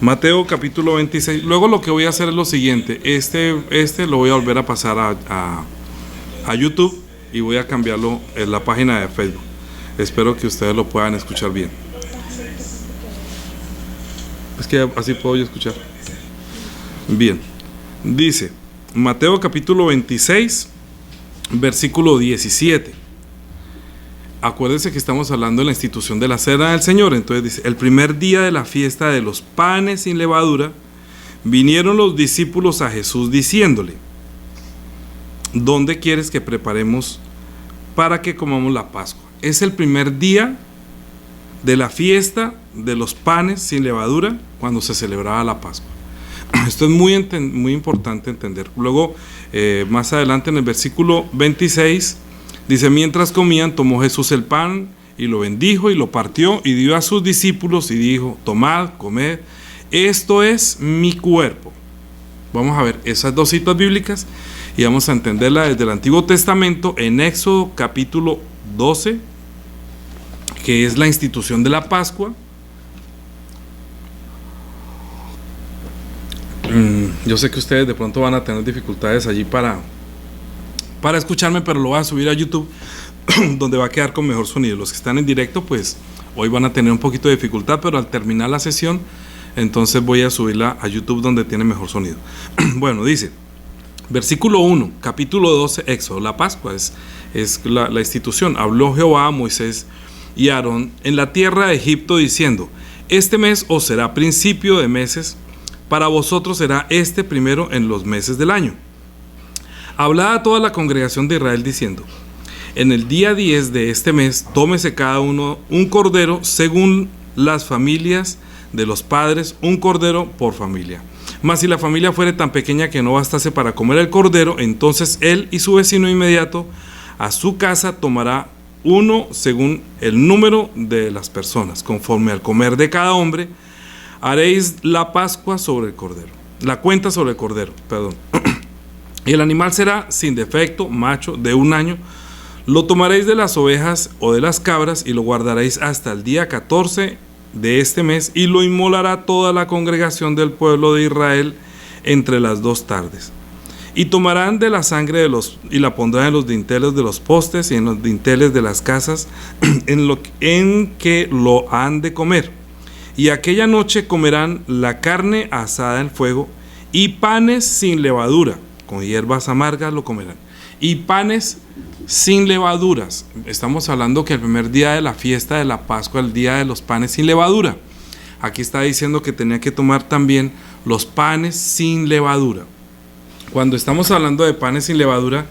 Mateo capítulo 26. Luego lo que voy a hacer es lo siguiente. Este lo voy a volver a pasar a YouTube y voy a cambiarlo en la página de Facebook. Espero que ustedes lo puedan escuchar bien. Es que así puedo yo escuchar. Bien. Dice Mateo capítulo 26, versículo 17. Acuérdense que estamos hablando de la institución de la Cena del Señor. Entonces dice: el primer día de la fiesta de los panes sin levadura, vinieron los discípulos a Jesús diciéndole: ¿dónde quieres que preparemos para que comamos la Pascua? Es el primer día de la fiesta de los panes sin levadura, cuando se celebraba la Pascua. Esto es muy importante entender. Luego, más adelante en el versículo 26, dice: mientras comían, tomó Jesús el pan y lo bendijo y lo partió y dio a sus discípulos y dijo: tomad, comed, esto es mi cuerpo. Vamos a ver esas dos citas bíblicas y vamos a entenderla desde el Antiguo Testamento en Éxodo capítulo 12, que es la institución de la Pascua. Yo sé que ustedes de pronto van a tener dificultades allí para escucharme, pero lo voy a subir a YouTube donde va a quedar con mejor sonido. Los que están en directo, pues hoy van a tener un poquito de dificultad, pero al terminar la sesión, entonces voy a subirla a YouTube donde tiene mejor sonido. Bueno, dice, versículo 1, capítulo 12, Éxodo. La Pascua es la institución. Habló Jehová a Moisés y a Aarón en la tierra de Egipto diciendo: este mes os será principio de meses, para vosotros será este primero en los meses del año. Hablad a toda la congregación de Israel diciendo: en el día 10 de este mes tómese cada uno un cordero según las familias de los padres, un cordero por familia. Mas si la familia fuere tan pequeña que no bastase para comer el cordero, entonces él y su vecino inmediato a su casa tomará uno según el número de las personas. Conforme al comer de cada hombre, haréis la Pascua sobre el cordero, la cuenta sobre el cordero, perdón. Y el animal será sin defecto, macho, de 1 año. Lo tomaréis de las ovejas o de las cabras y lo guardaréis hasta el día 14 de este mes, y lo inmolará toda la congregación del pueblo de Israel entre las 2 tardes. Y tomarán de la sangre y la pondrán en los dinteles de los postes y en los dinteles de las casas en que lo han de comer. Y aquella noche comerán la carne asada en fuego y panes sin levadura, con hierbas amargas lo comerán. Y panes sin levaduras. Estamos hablando que el primer día de la fiesta de la Pascua, el día de los panes sin levadura. Aquí está diciendo que tenía que tomar también los panes sin levadura. Cuando estamos hablando de panes sin levadura,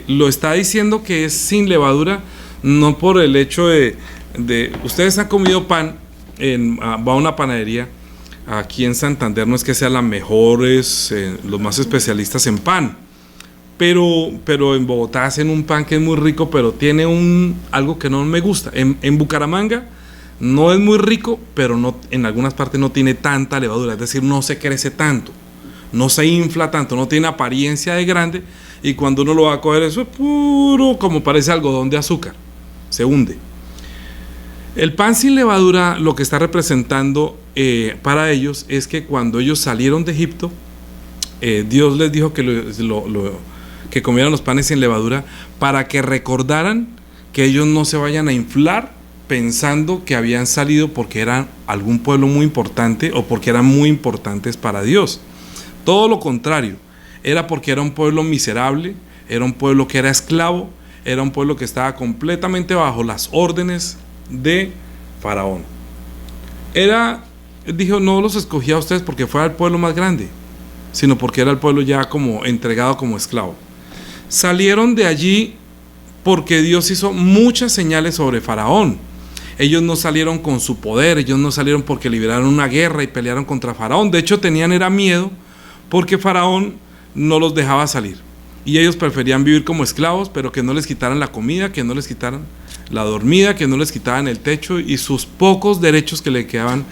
lo está diciendo que es sin levadura, no por el hecho de ustedes han comido pan, va a una panadería aquí en Santander, no es que sea la mejores, los más especialistas en pan, pero en Bogotá hacen un pan que es muy rico, pero tiene algo que no me gusta. En Bucaramanga no es muy rico, pero no, en algunas partes no tiene tanta levadura, es decir, no se crece tanto, no se infla tanto, no tiene apariencia de grande, y cuando uno lo va a coger, eso es puro, como parece algodón de azúcar, se hunde. El pan sin levadura lo que está representando para ellos es que cuando ellos salieron de Egipto, Dios les dijo que comieran los panes sin levadura para que recordaran que ellos no se vayan a inflar pensando que habían salido porque eran algún pueblo muy importante o porque eran muy importantes para Dios. Todo lo contrario, era porque era un pueblo miserable, era un pueblo que era esclavo, era un pueblo que estaba completamente bajo las órdenes de Faraón. Dijo, no los escogí a ustedes porque fuera el pueblo más grande, sino porque era el pueblo ya como entregado como esclavo. Salieron de allí porque Dios hizo muchas señales sobre Faraón. Ellos no salieron con su poder, ellos no salieron porque liberaron una guerra y pelearon contra Faraón. De hecho tenían miedo porque Faraón no los dejaba salir, y ellos preferían vivir como esclavos, pero que no les quitaran la comida, que no les quitaran la dormida, que no les quitaran el techo y sus pocos derechos que le quedaban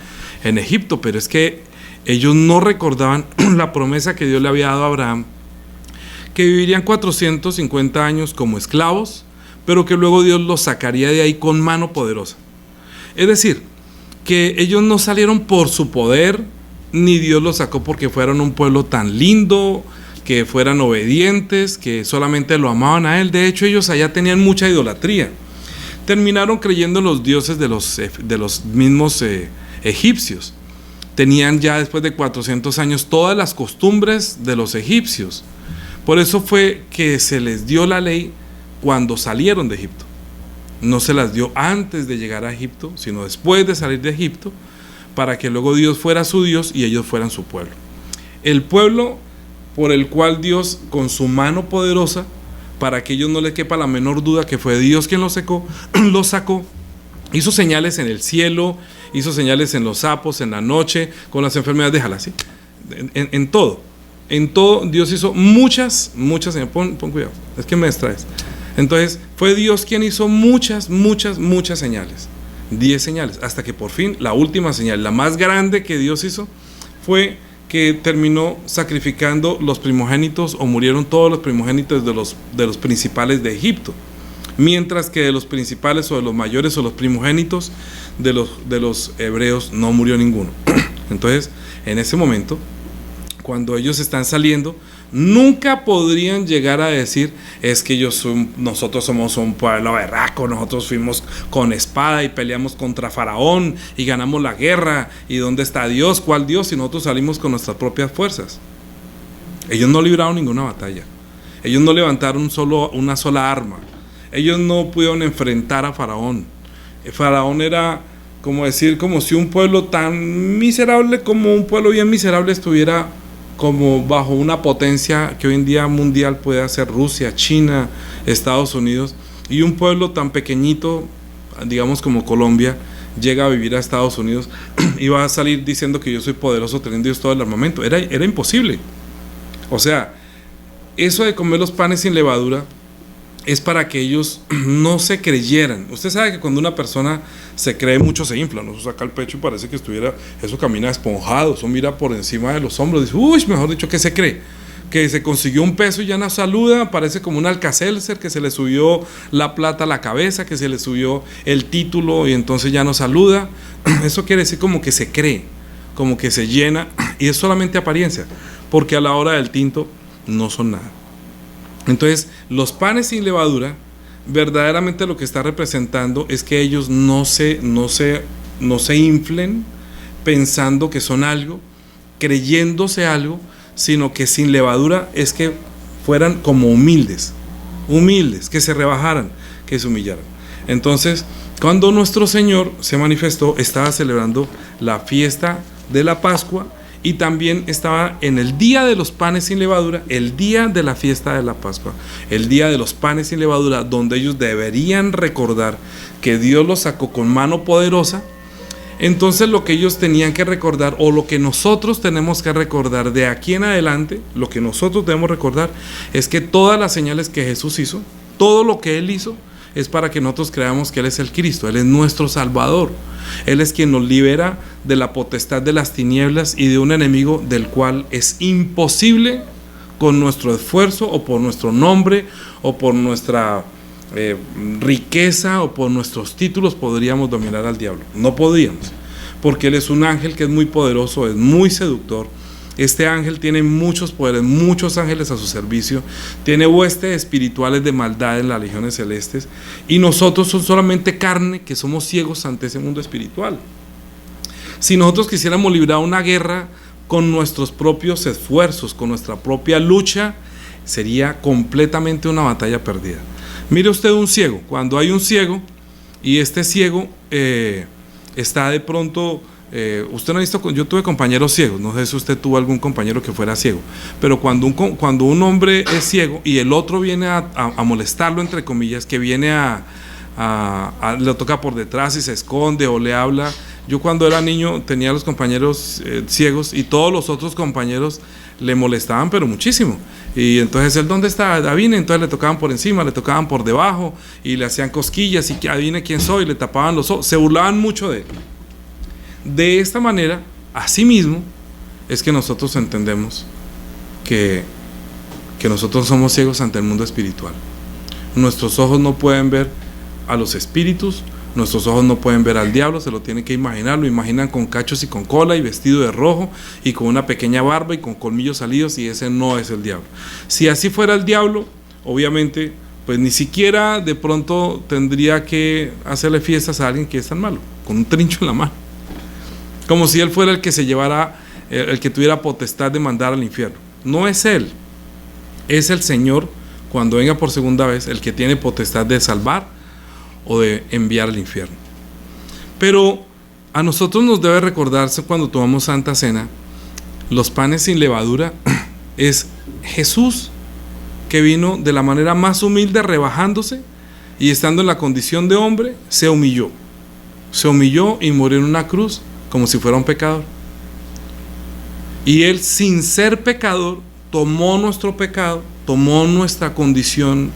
en Egipto. Pero es que ellos no recordaban la promesa que Dios le había dado a Abraham, que vivirían 450 años como esclavos, pero que luego Dios los sacaría de ahí con mano poderosa. Es decir, que ellos no salieron por su poder, ni Dios los sacó porque fueran un pueblo tan lindo, que fueran obedientes, que solamente lo amaban a él. De hecho, ellos allá tenían mucha idolatría. Terminaron creyendo en los dioses de los mismos egipcios. Tenían ya después de 400 años todas las costumbres de los egipcios. Por eso fue que se les dio la ley cuando salieron de Egipto. No se las dio antes de llegar a Egipto, sino después de salir de Egipto, para que luego Dios fuera su Dios y ellos fueran su pueblo. El pueblo por el cual Dios, con su mano poderosa, para que ellos no les quepa la menor duda que fue Dios quien los sacó, hizo señales en el cielo, hizo señales en los sapos, en la noche, con las enfermedades, déjala así, en todo Dios hizo muchas señales. Pon cuidado, es que me distraes. Entonces fue Dios quien hizo muchas señales, 10 señales, hasta que por fin la última señal, la más grande que Dios hizo, fue que terminó sacrificando los primogénitos, o murieron todos los primogénitos de los principales de Egipto, mientras que de los principales o de los mayores o los primogénitos de los hebreos no murió ninguno. Entonces, en ese momento, cuando ellos están saliendo, nunca podrían llegar a decir, es que nosotros somos un pueblo berraco, nosotros fuimos con espada y peleamos contra Faraón y ganamos la guerra, y ¿dónde está Dios? ¿Cuál Dios? Si nosotros salimos con nuestras propias fuerzas. Ellos no libraron ninguna batalla, ellos no levantaron una sola arma, ellos no pudieron enfrentar a Faraón. Faraón era como si un pueblo tan miserable, como un pueblo bien miserable, estuviera como bajo una potencia que hoy en día mundial puede ser Rusia, China, Estados Unidos, y un pueblo tan pequeñito, digamos como Colombia, llega a vivir a Estados Unidos y va a salir diciendo que yo soy poderoso teniendo ellos todo el armamento. Era imposible. O sea, eso de comer los panes sin levadura es para que ellos no se creyeran. Usted sabe que cuando una persona se cree mucho se infla, ¿no? Saca el pecho y parece que eso camina esponjado, eso mira por encima de los hombros, dice, uy, mejor dicho, ¿qué se cree? Que se consiguió un peso y ya no saluda, parece como un Alka-Seltzer, que se le subió la plata a la cabeza, que se le subió el título y entonces ya no saluda. Eso quiere decir como que se cree, como que se llena, y es solamente apariencia, porque a la hora del tinto no son nada. Entonces, los panes sin levadura, verdaderamente lo que está representando es que ellos no se inflen pensando que son algo, creyéndose algo, sino que sin levadura es que fueran como humildes, que se rebajaran, que se humillaran. Entonces, cuando nuestro Señor se manifestó, estaba celebrando la fiesta de la Pascua, y también estaba en el día de los panes sin levadura, el día de la fiesta de la Pascua, el día de los panes sin levadura, donde ellos deberían recordar que Dios los sacó con mano poderosa. Entonces lo que ellos tenían que recordar, o lo que nosotros tenemos que recordar de aquí en adelante, lo que nosotros debemos recordar es que todas las señales que Jesús hizo, todo lo que Él hizo, es para que nosotros creamos que Él es el Cristo, Él es nuestro Salvador, Él es quien nos libera de la potestad de las tinieblas y de un enemigo del cual es imposible con nuestro esfuerzo o por nuestro nombre o por nuestra riqueza o por nuestros títulos podríamos dominar al diablo. No podríamos, porque Él es un ángel que es muy poderoso, es muy seductor. Este ángel tiene muchos poderes, muchos ángeles a su servicio, tiene huestes espirituales de maldad en las legiones celestes, y nosotros somos solamente carne que somos ciegos ante ese mundo espiritual. Si nosotros quisiéramos librar una guerra con nuestros propios esfuerzos, con nuestra propia lucha, sería completamente una batalla perdida. Mire usted un ciego, cuando hay un ciego y este ciego está de pronto... usted no ha visto, yo tuve compañeros ciegos, no sé si usted tuvo algún compañero que fuera ciego, pero cuando un hombre es ciego y el otro viene a molestarlo, entre comillas, que viene le toca por detrás y se esconde o le habla. Yo cuando era niño tenía los compañeros ciegos y todos los otros compañeros le molestaban, pero muchísimo. Y entonces él, ¿dónde está? Adivine. Entonces le tocaban por encima, le tocaban por debajo y le hacían cosquillas y que adivine quién soy, le tapaban los ojos, se burlaban mucho de él. De esta manera, asimismo, es que nosotros entendemos que nosotros somos ciegos ante el mundo espiritual. Nuestros ojos no pueden ver a los espíritus, Nuestros ojos no pueden ver al diablo, se lo tienen que imaginar, lo imaginan con cachos y con cola y vestido de rojo y con una pequeña barba y con colmillos salidos, y ese no es el diablo. Si así fuera el diablo, obviamente, pues ni siquiera de pronto tendría que hacerle fiestas a alguien que es tan malo, con un trincho en la mano. Como si él fuera el que se llevara, el que tuviera potestad de mandar al infierno. No es él, es el Señor, cuando venga por segunda vez, el que tiene potestad de salvar o de enviar al infierno. Pero a nosotros nos debe recordarse cuando tomamos Santa Cena, los panes sin levadura, es Jesús, que vino de la manera más humilde, rebajándose, y estando en la condición de hombre, se humilló y murió en una cruz como si fuera un pecador. Y él, sin ser pecador, tomó nuestro pecado, tomó nuestra condición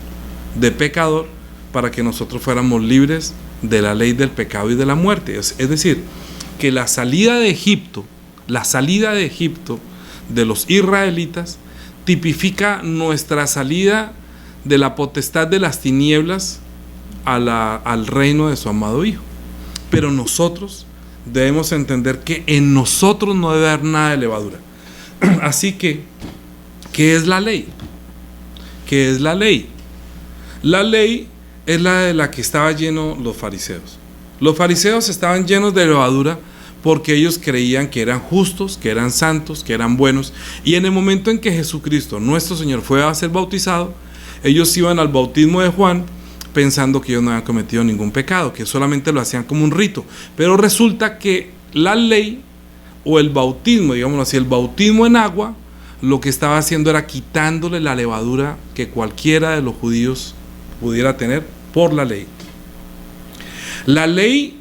de pecador, para que nosotros fuéramos libres de la ley del pecado y de la muerte. Es decir, que la salida de Egipto de los israelitas tipifica nuestra salida de la potestad de las tinieblas al reino de su amado Hijo. Pero nosotros debemos entender que en nosotros no debe haber nada de levadura. Así que, ¿qué es la ley? ¿Qué es la ley? La ley es la de la que estaban llenos los fariseos. Los fariseos estaban llenos de levadura porque ellos creían que eran justos, que eran santos, que eran buenos, y en el momento en que Jesucristo, nuestro Señor, fue a ser bautizado, ellos iban al bautismo de Juan pensando que ellos no habían cometido ningún pecado, que solamente lo hacían como un rito. Pero resulta que la ley, o el bautismo, digámoslo así, el bautismo en agua, lo que estaba haciendo era quitándole la levadura que cualquiera de los judíos pudiera tener por la ley. La ley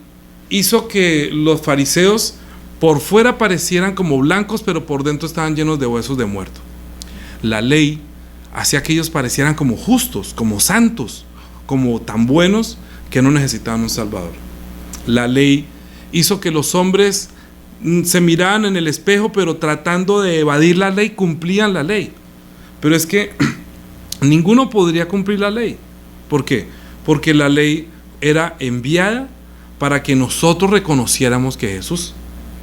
hizo que los fariseos por fuera parecieran como blancos, pero por dentro estaban llenos de huesos de muerto. La ley hacía que ellos parecieran como justos, como santos, como tan buenos que no necesitaban un salvador. La ley hizo que los hombres se miraban en el espejo, pero tratando de evadir la ley, cumplían la ley. Pero es que ninguno podría cumplir la ley. ¿Por qué? Porque la ley era enviada para que nosotros reconociéramos que Jesús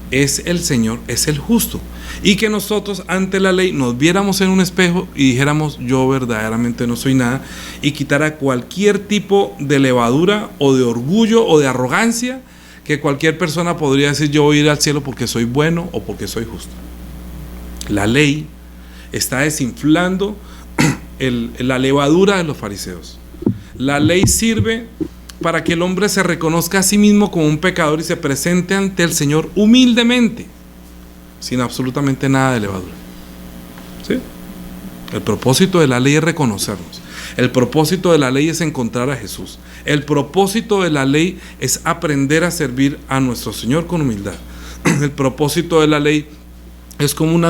es el Señor, es el justo, y que nosotros ante la ley nos viéramos en un espejo y dijéramos: yo verdaderamente no soy nada, y quitara cualquier tipo de levadura o de orgullo o de arrogancia que cualquier persona podría decir: yo voy a ir al cielo porque soy bueno o porque soy justo. La ley está desinflando la levadura de los fariseos. La ley sirve para que el hombre se reconozca a sí mismo como un pecador y se presente ante el Señor humildemente, sin absolutamente nada de levadura. ¿Sí? El propósito de la ley es reconocernos. El propósito de la ley es encontrar a Jesús. El propósito de la ley es aprender a servir a nuestro Señor con humildad. El propósito de la ley es como una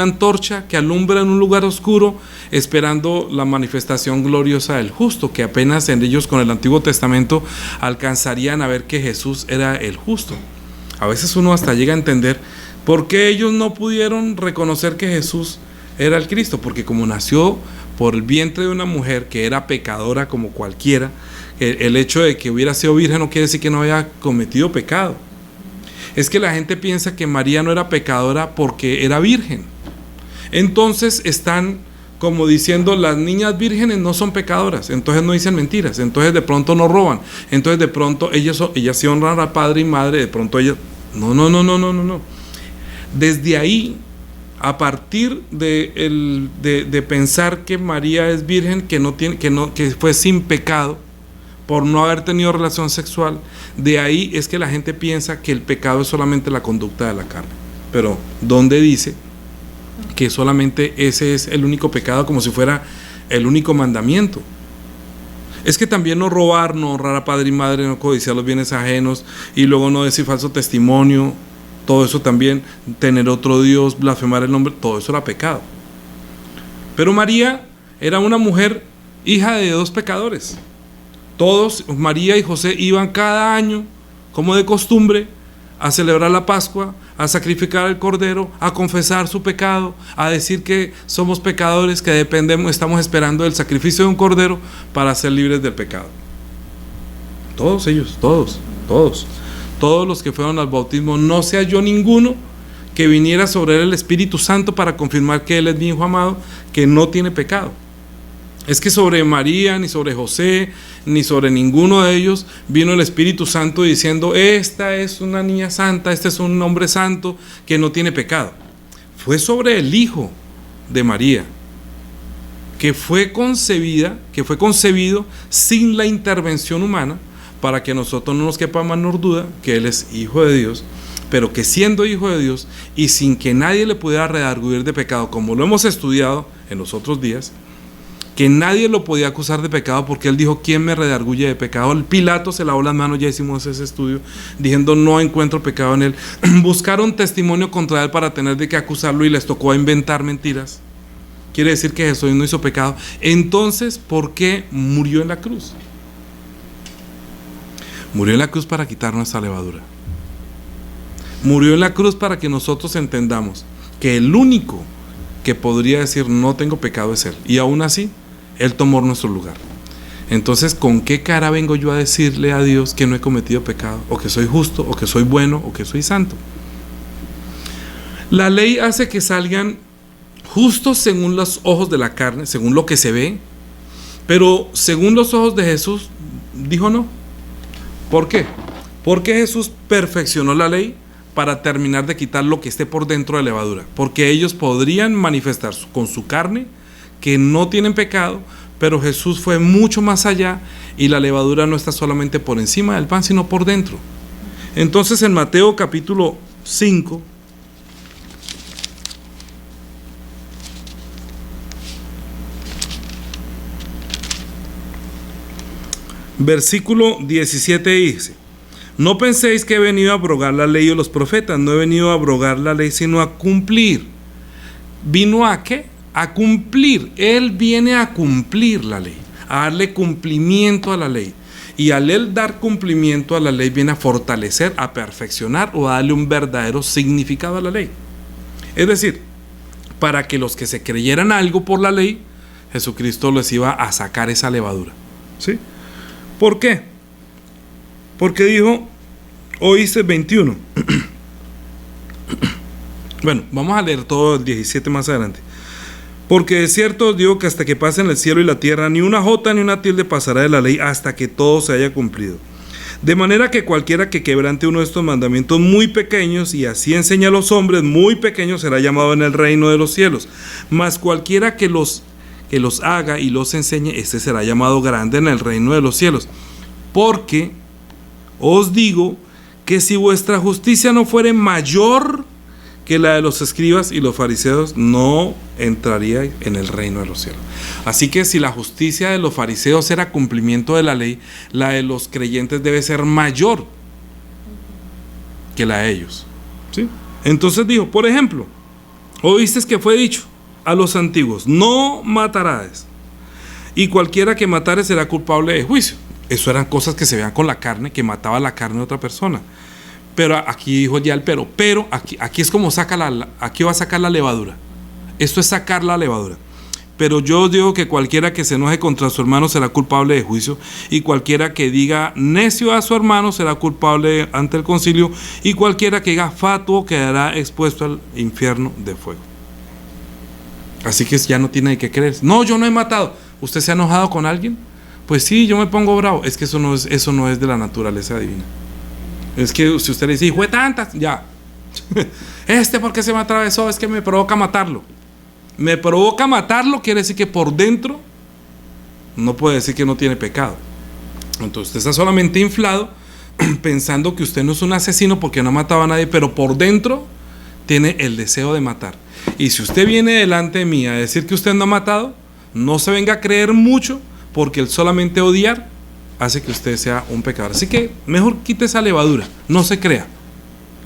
antorcha que alumbra en un lugar oscuro, esperando la manifestación gloriosa del justo, que apenas en ellos con el Antiguo Testamento alcanzarían a ver que Jesús era el justo. A veces uno hasta llega a entender por qué ellos no pudieron reconocer que Jesús era el Cristo, porque como nació por el vientre de una mujer que era pecadora como cualquiera, el hecho de que hubiera sido virgen no quiere decir que no había cometido pecado. Es que la gente piensa que María no era pecadora porque era virgen. Entonces están como diciendo: las niñas vírgenes no son pecadoras, entonces no dicen mentiras, entonces de pronto no roban, entonces de pronto ellas se honran a padre y madre, de pronto ellas... No. Desde ahí, a partir de pensar que María es virgen, que fue sin pecado por no haber tenido relación sexual, de ahí es que la gente piensa que el pecado es solamente la conducta de la carne. Pero ¿dónde dice que solamente ese es el único pecado, como si fuera el único mandamiento? Es que también no robar, no honrar a padre y madre, no codiciar los bienes ajenos, y luego no decir falso testimonio, todo eso también, tener otro Dios, blasfemar el nombre, todo eso era pecado. Pero María era una mujer hija de dos pecadores. Todos, María y José, iban cada año, como de costumbre, a celebrar la Pascua, a sacrificar el cordero, a confesar su pecado, a decir que somos pecadores, que estamos esperando del sacrificio de un cordero para ser libres del pecado. Todos ellos, todos. Todos los que fueron al bautismo, no se halló ninguno que viniera sobre él el Espíritu Santo para confirmar que él es mi hijo amado, que no tiene pecado. Es que sobre María, ni sobre José, ni sobre ninguno de ellos vino el Espíritu Santo diciendo: esta es una niña santa, este es un hombre santo que no tiene pecado. Fue sobre el Hijo de María, que fue concebido sin la intervención humana, para que nosotros no nos quepa menor duda que Él es Hijo de Dios, pero que siendo Hijo de Dios y sin que nadie le pudiera redarguir de pecado, como lo hemos estudiado en los otros días, que nadie lo podía acusar de pecado, porque él dijo: ¿quién me redarguye de pecado? El Pilato se lavó las manos, ya hicimos ese estudio, diciendo: no encuentro pecado en él. Buscaron testimonio contra él para tener de qué acusarlo y les tocó inventar mentiras. Quiere decir que Jesús no hizo pecado. Entonces, ¿por qué murió en la cruz? Murió en la cruz para quitar nuestra levadura. Murió en la cruz para que nosotros entendamos que el único que podría decir no tengo pecado es Él, y aún así Él tomó nuestro lugar. Entonces, ¿con qué cara vengo yo a decirle a Dios que no he cometido pecado, o que soy justo, o que soy bueno, o que soy santo? La ley hace que salgan justos según los ojos de la carne, según lo que se ve, pero según los ojos de Jesús dijo no. ¿Por qué? Porque Jesús perfeccionó la ley para terminar de quitar lo que esté por dentro de levadura, porque ellos podrían manifestar con su carne que no tienen pecado, pero Jesús fue mucho más allá, y la levadura no está solamente por encima del pan, sino por dentro. Entonces, en Mateo capítulo 5, versículo 17 dice: no penséis que he venido a abrogar la ley o los profetas. No he venido a abrogar la ley, sino a cumplir. ¿Vino a qué? A cumplir. Él viene a cumplir la ley, a darle cumplimiento a la ley. Y al él dar cumplimiento a la ley, viene a fortalecer, a perfeccionar o a darle un verdadero significado a la ley. Es decir, para que los que se creyeran algo por la ley, Jesucristo les iba a sacar esa levadura. ¿Sí? ¿Por qué? Porque dijo, oíste 21. Bueno, vamos a leer todo el 17 más adelante. Porque de cierto os digo que hasta que pasen el cielo y la tierra, ni una jota ni una tilde pasará de la ley hasta que todo se haya cumplido. De manera que cualquiera que quebrante uno de estos mandamientos muy pequeños, y así enseña a los hombres muy pequeños, será llamado en el reino de los cielos. Mas cualquiera que los haga y los enseñe, este será llamado grande en el reino de los cielos. Porque os digo que si vuestra justicia no fuere mayor que la de los escribas y los fariseos, no entraríais en el reino de los cielos. Así que si la justicia de los fariseos era cumplimiento de la ley, la de los creyentes debe ser mayor que la de ellos. ¿Sí? Entonces dijo, por ejemplo, oísteis que fue dicho a los antiguos: no matarás, y cualquiera que matare será culpable de juicio. Eso eran cosas que se veían con la carne, que mataba la carne de otra persona. Pero aquí dijo ya el pero aquí es como aquí va a sacar la levadura. Esto es sacar la levadura. Pero yo os digo que cualquiera que se enoje contra su hermano será culpable de juicio, y cualquiera que diga necio a su hermano será culpable ante el concilio, y cualquiera que diga fatuo quedará expuesto al infierno de fuego. Así que ya no tiene que creer. No, yo no he matado. ¿Usted se ha enojado con alguien? Pues sí, yo me pongo bravo. Es que eso no es de la naturaleza divina. Es que si usted le dice, hijo de tantas, ya. ¿Por qué se me atravesó? Es que me provoca matarlo. Me provoca matarlo, quiere decir que por dentro no puede decir que no tiene pecado. Entonces usted está solamente inflado pensando que usted no es un asesino porque no ha matado a nadie, pero por dentro tiene el deseo de matar. Y si usted viene delante de mí a decir que usted no ha matado, no se venga a creer mucho, porque el solamente odiar hace que usted sea un pecador. Así que mejor quite esa levadura. No se crea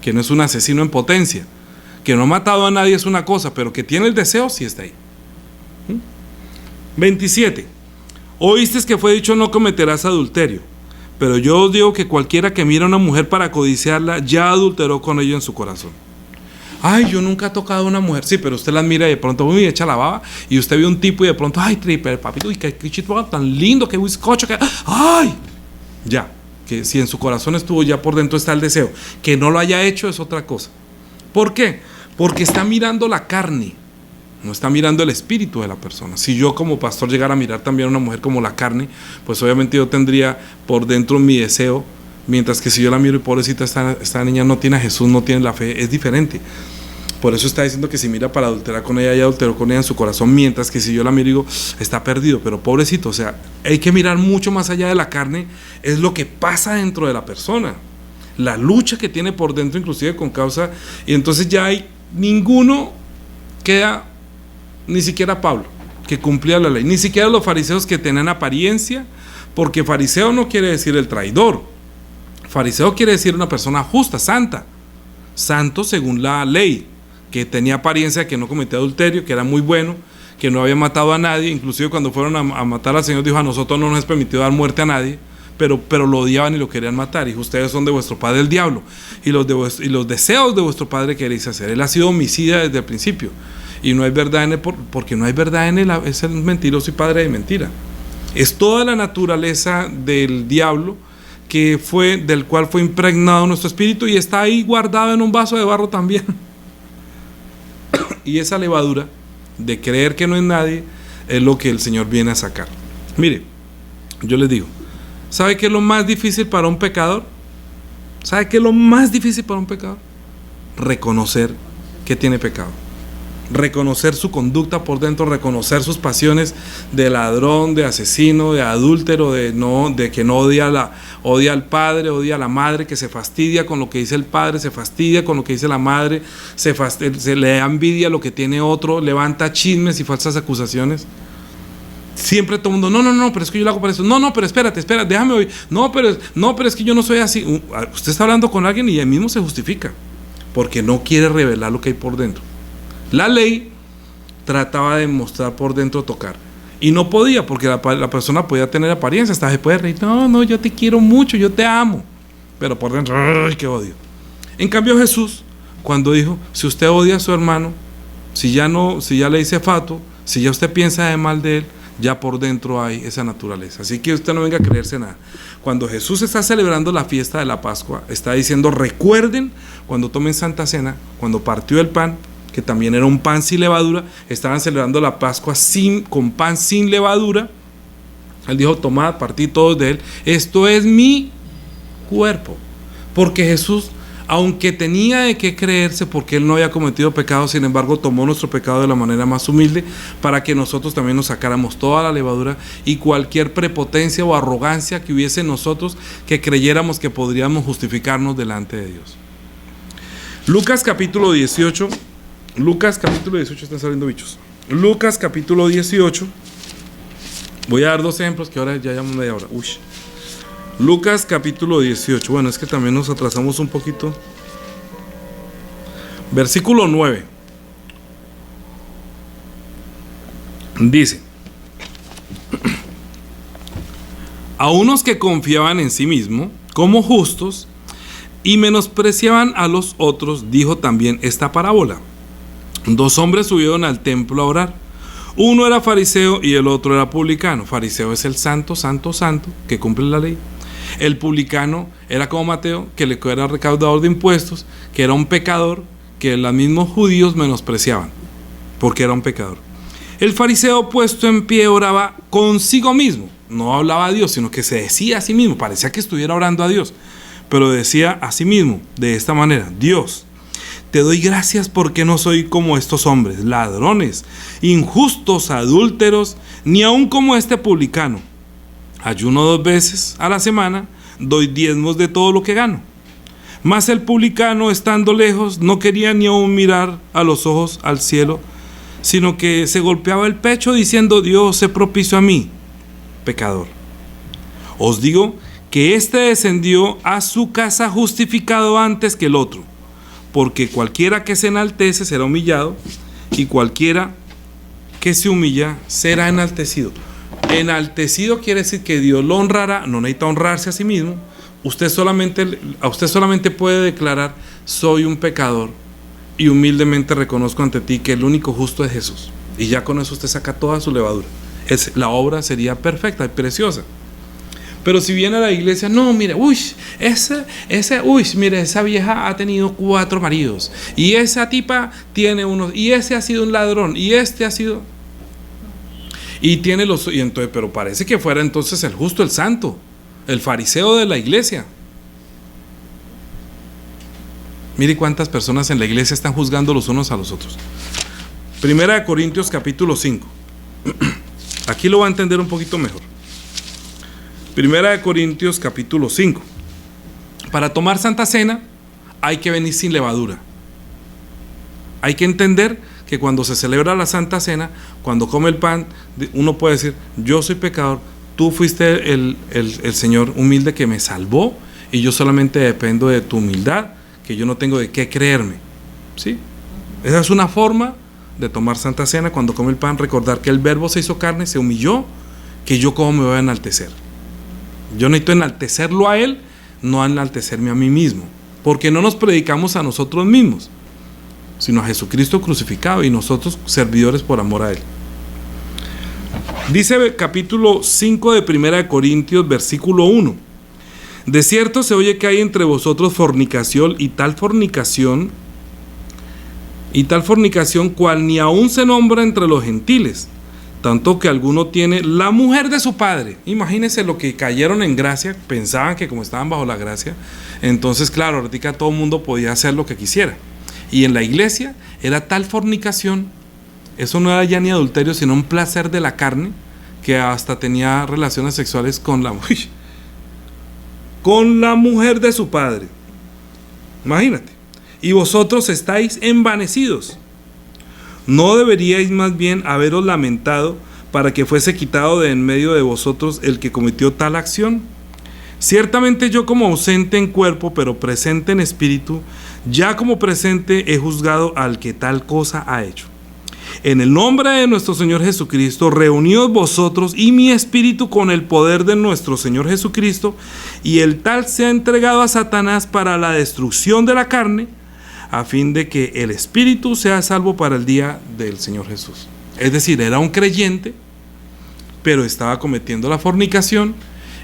que no es un asesino en potencia, que no ha matado a nadie es una cosa, pero que tiene el deseo sí está ahí. 27. Oísteis que fue dicho: no cometerás adulterio. Pero yo os digo que cualquiera que mira a una mujer para codiciarla, ya adulteró con ella en su corazón. Ay, yo nunca he tocado a una mujer. Sí, pero usted las mira y de pronto, uy, echa la baba, y usted ve un tipo y de pronto, ay, triple, papito, uy, qué chito tan lindo, qué bizcocho, ay, ya, que si en su corazón estuvo, ya por dentro está el deseo. Que no lo haya hecho es otra cosa. ¿Por qué? Porque está mirando la carne, no está mirando el espíritu de la persona. Si yo como pastor llegara a mirar también a una mujer como la carne, pues obviamente yo tendría por dentro mi deseo, mientras que si yo la miro y pobrecita, esta niña no tiene a Jesús, no tiene la fe, es diferente. Por eso está diciendo que si mira para adulterar con ella, ya adulteró con ella en su corazón, mientras que si yo la miro y digo, está perdido, pero pobrecito, o sea, hay que mirar mucho más allá de la carne, es lo que pasa dentro de la persona, la lucha que tiene por dentro, inclusive con causa, y entonces ya hay ninguno, queda, ni siquiera Pablo, que cumplía la ley, ni siquiera los fariseos que tenían apariencia, porque fariseo no quiere decir el traidor, fariseo quiere decir una persona justa, santa, santo según la ley, que tenía apariencia, que no cometía adulterio, que era muy bueno, que no había matado a nadie, inclusive cuando fueron a matar al Señor dijo, a nosotros no nos es permitido dar muerte a nadie, pero lo odiaban y lo querían matar, y ustedes son de vuestro padre el diablo, y los deseos de vuestro padre queréis hacer. Él ha sido homicida desde el principio, y no hay verdad en él, porque no hay verdad en él, es el mentiroso y padre de mentira. Es toda la naturaleza del diablo, del cual fue impregnado nuestro espíritu, y está ahí guardado en un vaso de barro también. Y esa levadura de creer que no es nadie es lo que el Señor viene a sacar. Mire, yo les digo, ¿sabe qué es lo más difícil para un pecador? ¿Sabe qué es lo más difícil para un pecador? Reconocer que tiene pecado, reconocer su conducta por dentro, reconocer sus pasiones de ladrón, de asesino, de adúltero, de que no odia al padre, odia a la madre, que se fastidia con lo que dice el padre, se fastidia con lo que dice la madre, se le da envidia lo que tiene otro, levanta chismes y falsas acusaciones. Siempre todo el mundo, no, pero es que yo lo hago para eso. No, pero espérate, déjame oír. No, pero es que yo no soy así. Usted está hablando con alguien y él mismo se justifica, porque no quiere revelar lo que hay por dentro. La ley trataba de mostrar por dentro, tocar, y no podía, porque la persona podía tener apariencia, hasta se puede reír, no, yo te quiero mucho, yo te amo, pero por dentro, ¡ay, qué odio! En cambio Jesús, cuando dijo, si usted odia a su hermano, si ya le dice fato, si ya usted piensa de mal de él, ya por dentro hay esa naturaleza. Así que usted no venga a creerse nada. Cuando Jesús está celebrando la fiesta de la Pascua, está diciendo, recuerden cuando tomen Santa Cena, cuando partió el pan, que también era un pan sin levadura, estaban celebrando la Pascua con pan sin levadura. Él dijo, tomad, partid todos de él, esto es mi cuerpo. Porque Jesús, aunque tenía de qué creerse, porque él no había cometido pecado, sin embargo tomó nuestro pecado de la manera más humilde, para que nosotros también nos sacáramos toda la levadura y cualquier prepotencia o arrogancia que hubiese en nosotros, que creyéramos que podríamos justificarnos delante de Dios. Lucas capítulo 18, están saliendo bichos. Lucas capítulo 18. Voy a dar dos ejemplos que ahora ya llevamos media hora. Lucas capítulo 18. Bueno, es que también nos atrasamos un poquito. Versículo 9. Dice: a unos que confiaban en sí mismos como justos y menospreciaban a los otros, dijo también esta parábola. Dos hombres subieron al templo a orar. Uno era fariseo y el otro era publicano. Fariseo es el santo, que cumple la ley. El publicano era como Mateo, que era recaudador de impuestos, que era un pecador, que los mismos judíos menospreciaban, porque era un pecador. El fariseo, puesto en pie, oraba consigo mismo. No hablaba a Dios, sino que se decía a sí mismo. Parecía que estuviera orando a Dios, pero decía a sí mismo de esta manera: Dios, te doy gracias porque no soy como estos hombres, ladrones, injustos, adúlteros, ni aun como este publicano. Ayuno 2 veces a la semana, doy diezmos de todo lo que gano. Mas el publicano, estando lejos, no quería ni aun mirar a los ojos al cielo, sino que se golpeaba el pecho diciendo: Dios, sé propicio a mí, pecador. Os digo que éste descendió a su casa justificado antes que el otro. Porque cualquiera que se enaltece será humillado, y cualquiera que se humilla será enaltecido. Enaltecido quiere decir que Dios lo honrará, no necesita honrarse a sí mismo. A usted solamente puede declarar: soy un pecador y humildemente reconozco ante ti que el único justo es Jesús. Y ya con eso usted saca toda su levadura. La obra sería perfecta y preciosa. Pero si viene a la iglesia, no, mire, mire, esa vieja ha tenido 4 maridos. Y esa tipa tiene unos, y ese ha sido un ladrón, y este ha sido. Y tiene los, y entonces, pero parece que fuera entonces el justo, el santo, el fariseo de la iglesia. Mire cuántas personas en la iglesia están juzgando los unos a los otros. Primera de Corintios capítulo 5. Aquí lo va a entender un poquito mejor. Primera de Corintios capítulo 5. Para tomar Santa Cena hay que venir sin levadura. Hay que entender que cuando se celebra la Santa Cena, cuando come el pan, uno puede decir, yo soy pecador, tú fuiste el Señor humilde que me salvó y yo solamente dependo de tu humildad, que yo no tengo de qué creerme. ¿Sí? Esa es una forma de tomar Santa Cena. Cuando come el pan, recordar que el Verbo se hizo carne, se humilló, que yo cómo me voy a enaltecer. Yo necesito enaltecerlo a Él, no enaltecerme a mí mismo, porque no nos predicamos a nosotros mismos, sino a Jesucristo crucificado y nosotros servidores por amor a Él. Dice capítulo 5 de Primera de Corintios, versículo 1. De cierto se oye que hay entre vosotros fornicación y tal fornicación cual ni aún se nombra entre los gentiles, tanto que alguno tiene la mujer de su padre. Imagínense lo que cayeron en gracia, pensaban que como estaban bajo la gracia, entonces claro, ahorita todo el mundo podía hacer lo que quisiera. Y en la iglesia era tal fornicación, eso no era ya ni adulterio, sino un placer de la carne, que hasta tenía relaciones sexuales con la mujer de su padre. Imagínate. Y vosotros estáis envanecidos. ¿No deberíais más bien haberos lamentado para que fuese quitado de en medio de vosotros el que cometió tal acción? Ciertamente yo como ausente en cuerpo, pero presente en espíritu, ya como presente he juzgado al que tal cosa ha hecho. En el nombre de nuestro Señor Jesucristo, reuníos vosotros y mi espíritu con el poder de nuestro Señor Jesucristo, y el tal se ha entregado a Satanás para la destrucción de la carne, a fin de que el espíritu sea salvo para el día del Señor Jesús. Es decir, era un creyente, pero estaba cometiendo la fornicación,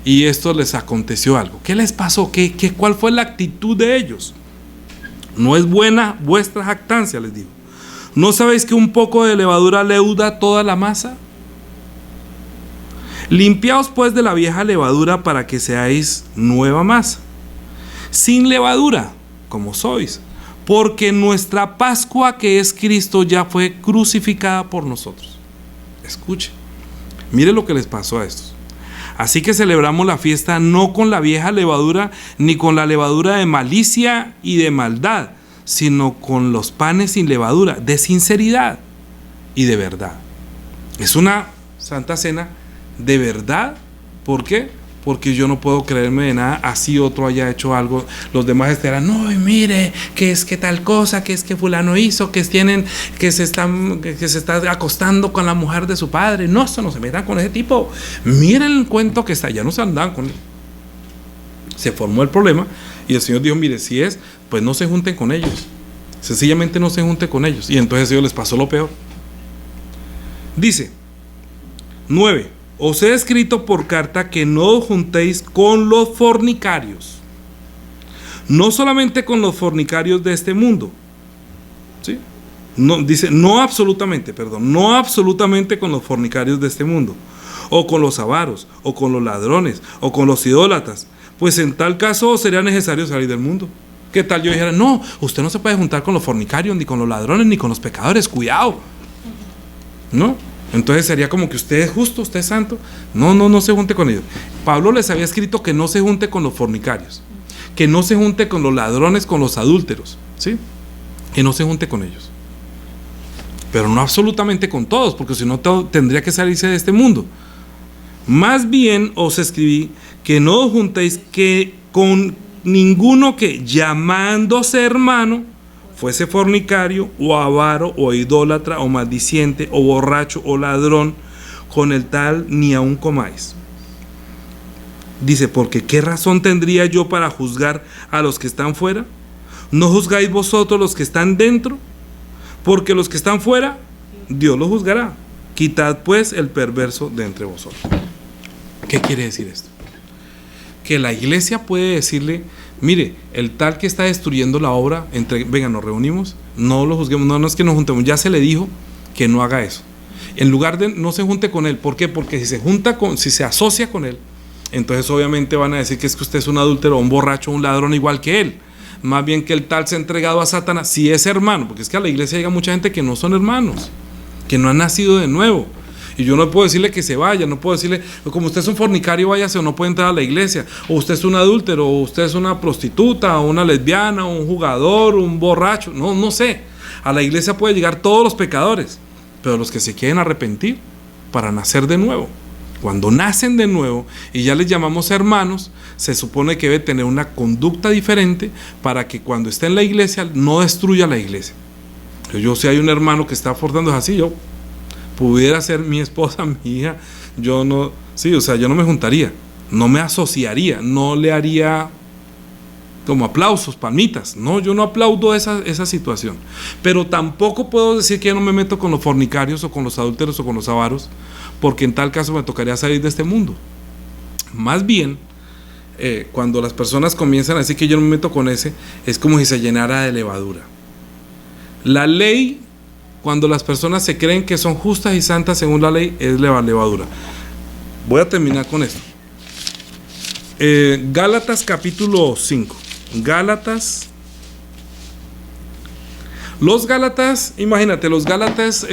y esto les aconteció algo. ¿Qué les pasó? ¿Cuál fue la actitud de ellos? No es buena vuestra jactancia, les digo. ¿No sabéis que un poco de levadura leuda toda la masa? Limpiaos pues de la vieja levadura para que seáis nueva masa, sin levadura, como sois, porque nuestra Pascua, que es Cristo, ya fue crucificada por nosotros. Escuche, mire lo que les pasó a estos. Así que celebramos la fiesta no con la vieja levadura, ni con la levadura de malicia y de maldad, sino con los panes sin levadura, de sinceridad y de verdad. Es una Santa Cena de verdad. ¿Por qué? Porque yo no puedo creerme de nada, así otro haya hecho algo. Los demás estarán, no, mire, que es que tal cosa, que es que fulano hizo, que se está acostando con la mujer de su padre. No, eso no se metan con ese tipo. Miren el cuento que está, ya no se andaban con él. Se formó el problema y el Señor dijo, mire, si es, pues no se junten con ellos. Sencillamente no se junten con ellos. Y entonces a ellos les pasó lo peor. Dice 9. Os he escrito por carta que no os juntéis con los fornicarios. No solamente con los fornicarios de este mundo. ¿Sí? No, dice, no absolutamente con los fornicarios de este mundo. O con los avaros, o con los ladrones, o con los idólatras. Pues en tal caso sería necesario salir del mundo. ¿Qué tal yo dijera, no, usted no se puede juntar con los fornicarios, ni con los ladrones, ni con los pecadores, cuidado? ¿No? Entonces sería como que usted es justo, usted es santo. No se junte con ellos. Pablo les había escrito que no se junte con los fornicarios, que no se junte con los ladrones, con los adúlteros, ¿sí? Que no se junte con ellos. Pero no absolutamente con todos, porque si no tendría que salirse de este mundo. Más bien os escribí que no os juntéis que con ninguno que, llamándose hermano, fuese fornicario, o avaro, o idólatra, o maldiciente, o borracho, o ladrón, con el tal ni aun comáis. Dice, porque ¿qué razón tendría yo para juzgar a los que están fuera? ¿No juzgáis vosotros los que están dentro? Porque los que están fuera, Dios los juzgará. Quitad pues el perverso de entre vosotros. ¿Qué quiere decir esto? que la iglesia puede decirle, mire, el tal que está destruyendo la obra, venga, nos reunimos, no lo juzguemos, no es que nos juntemos, ya se le dijo que no haga eso. En lugar de no se junte con él, ¿por qué? Porque si se asocia con él, entonces obviamente van a decir que es que usted es un adúltero, un borracho, un ladrón igual que él. Más bien que el tal se ha entregado a Satanás, si es hermano, porque es que a la iglesia llega mucha gente que no son hermanos, que no han nacido de nuevo. Y yo no puedo decirle que se vaya, no puedo decirle, como usted es un fornicario, váyase o no puede entrar a la iglesia, o usted es un adúltero, o usted es una prostituta, o una lesbiana, o un jugador, un borracho, no sé. A la iglesia puede llegar todos los pecadores, pero los que se quieren arrepentir para nacer de nuevo. Cuando nacen de nuevo y ya les llamamos hermanos, se supone que debe tener una conducta diferente para que cuando esté en la iglesia no destruya la iglesia. Yo, si hay un hermano que está forzando así, yo pudiera ser mi esposa, mi hija, yo no me juntaría, no me asociaría, no le haría como aplausos, palmitas. No, yo no aplaudo esa situación. Pero tampoco puedo decir que yo no me meto con los fornicarios o con los adúlteros o con los avaros, porque en tal caso me tocaría salir de este mundo. Más bien, cuando las personas comienzan a decir que yo no me meto con ese, es como si se llenara de levadura. La ley, cuando las personas se creen que son justas y santas según la ley, es levadura. Voy a terminar con esto. Gálatas capítulo 5. Gálatas. Los Gálatas, imagínate, los Gálatas,